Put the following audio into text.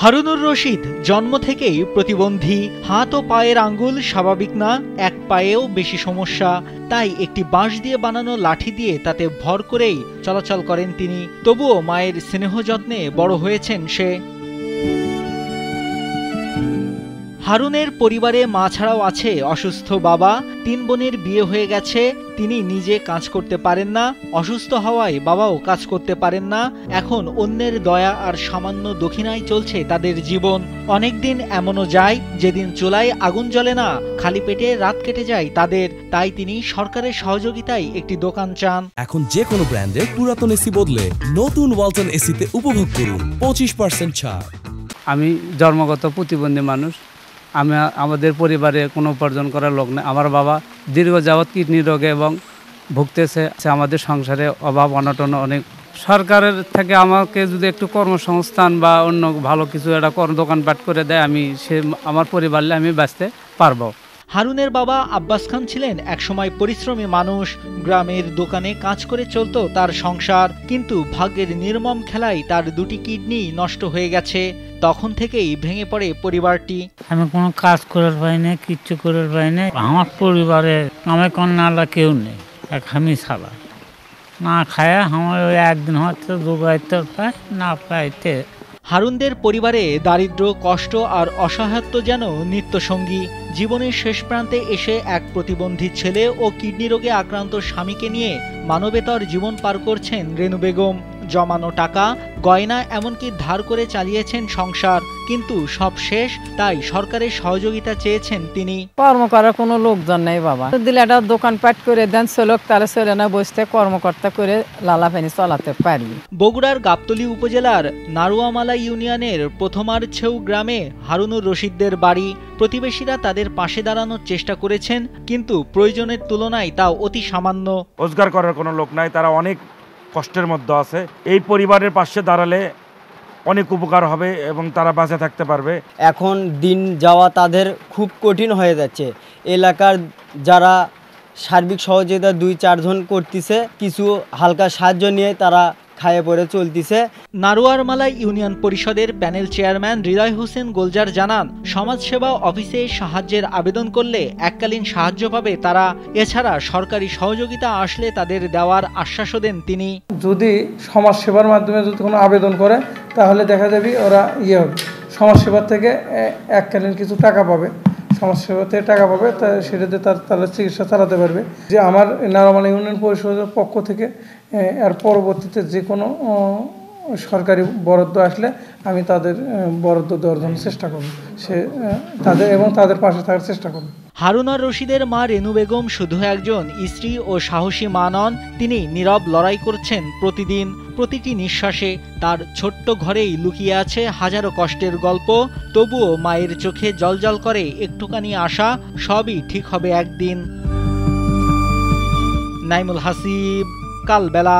হারুনুর রশিদ জন্ম থেকেই প্রতিবন্ধী। হাত ও পায়ের আঙ্গুল স্বাভাবিক না, এক পায়েও বেশি সমস্যা। তাই একটি বাঁশ দিয়ে বানানো লাঠি দিয়ে তাতে ভর করেই চলাচল করেন তিনি। তবুও মায়ের স্নেহ যত্নে বড় হয়েছেন সে। হারুনের পরিবারে মা ছাড়াও আছে অসুস্থ বাবা। ৩ বোনের বিয়ে হয়ে গেছে। তিনি নিজে কাজ করতে পারেন না। অসুস্থ হওয়ায় বাবাও কাজ করতে পারেন না। এখন অন্যের দয়া আর সামান্য দক্ষিণায় চলছে তাদের জীবন। অনেকদিন এমনও যায় যেদিন চুলায় আগুন জ্বলে না, খালি পেটে রাত কেটে যায় তাদের। তাই তিনি সরকারের সহযোগিতায় একটি দোকান চান। এখন যে কোনো ব্র্যান্ডের পুরাতন এসি বদলে নতুন ওয়ালটন এসিতে উপভোগ করুন 25% ছাড়। আমি জন্মগত প্রতিবন্ধী মানুষ। আমাদের পরিবারে কোনো উপার্জন করার লোক নেই। আমার বাবা দীর্ঘ যাবৎ কিডনি রোগে এবং ভুগতেছে। আমাদের সংসারে অভাব অনটন অনেক। সরকারের থেকে আমাকে যদি একটু কর্মসংস্থান বা অন্য ভালো কিছু একটা দোকানপাট করে দেয়, আমার পরিবার নিয়ে আমি বাঁচতে পারবো। হারুনের বাবা আব্বাস খান ছিলেন একসময় পরিশ্রমী মানুষ। গ্রামের দোকানে কাজ করে চলত তার সংসার। কিন্তু ভাগ্যের নির্মম খেলায় তার 2টি কিডনি নষ্ট হয়ে গেছে। তখন থেকেই ভেঙে পড়ে পরিবারটি। আমি কোনো কাজ করার পাই না, কিচ্ছু করার পাই না। আমার পরিবারে আমার কন্যা কেউ নেই, এক আমি ছাড়া। না খায় আমার ওই একদিন হচ্ছে দুবাইতে পায় না পাইতে। হারুনদের পরিবারে দারিদ্র্য, কষ্ট আর অসহায়ত্ব যেন নিত্যসঙ্গী। জীবনের শেষ প্রান্তে এসে এক প্রতিবন্ধী ছেলে ও কিডনি রোগে আক্রান্ত স্বামীকে নিয়ে মানবেতর জীবন পার করছেন রেনু বেগম। জমানো টাকা, গয়না এমনকি ধার করে চালিয়েছেন সংসার। কিন্তু সব শেষ, তাই সরকারের সহযোগিতা চেয়েছেন তিনি। কর্ম করার কোনো লোকজন নেই বাবা। দিলে একটা দোকানপাট করে দেন, চলক তাহলে চলে না বসতে কর্মকর্তা করে লালাফানি চালাতে পারি। বগুড়ার গাবতলী উপজেলার নারুয়ামালা ইউনিয়নের প্রথমার ছেউ গ্রামে হারুনুর রশিদদের বাড়ি। প্রতিবেশীরা তাদের পাশে দাঁড়ানোর চেষ্টা করেছেন, কিন্তু প্রয়োজনের তুলনায় তাও অতি সামান্য। রোজগার করার কোনো লোক নাই, তারা অনেক কষ্টের মধ্যে আছে। এই পরিবারের পাশে দাঁড়ালে অনেক উপকার হবে এবং তারা বাঁচে থাকতে পারবে। এখন দিন যাওয়া তাদের খুব কঠিন হয়ে যাচ্ছে। এলাকার যারা সার্বিক সহযোগিতা 2-4 জন করতেছে, কিছু হালকা সাহায্য নিয়ে তারা খায়ে পড়ে চলতেছে। নারুয়ারমালা ইউনিয়ন পরিষদের প্যানেল চেয়ারম্যান হৃদয় হোসেন গোলজার জানান, সমাজসেবা অফিসে সাহায্যের আবেদন করলে এককালীন সাহায্য পাবে তারা। এছাড়া সরকারি সহযোগিতা আসলে তাদের দেওয়ার আশ্বাসও দেন তিনি। যদি সমাজসেবার মাধ্যমে যদি কোনো আবেদন করে, তাহলে দেখা যাবে ওরা সমাজসেবার থেকে এককালীন কিছু টাকা পাবে। সমাজসেবা থেকে টাকা পাবে, সেটাতে তারা চিকিৎসা চালাতে পারবে। যে আমার নারুয়ামালা ইউনিয়ন পরিষদের পক্ষ থেকে এর পরবর্তীতে যে কোনো সরকারি বরাদ্দ আসলে আমি তাদের বরাদ্দ দেওয়ার জন্য চেষ্টা করব, তাদের পাশে থাকার চেষ্টা করব। হারুনুর রশিদের মা রেনু বেগম শুধু একজন স্ত্রী ও সাহসী মা নন, তিনি নীরব লড়াই করছেন প্রতিদিন। প্রতিটি নিঃশ্বাসে তার ছোট্ট ঘরেই লুকিয়ে আছে হাজারো কষ্টের গল্প। তবুও মায়ের চোখে জ্বলজ্বল করে একটুখানি আশা, সবই ঠিক হবে একদিন। নাইমুল হাসিব, কালবেলা।